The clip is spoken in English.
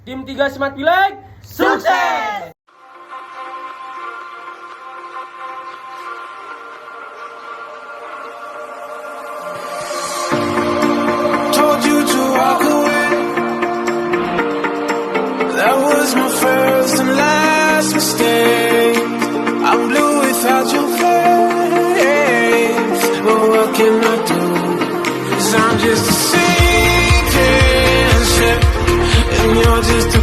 Tim 3 Smart Pileg, sukses! Told you to walk away. That was my first and last mistake. I'm blue without your face. But what can I do? 'Cause I'm just a sinking ship, and you're just a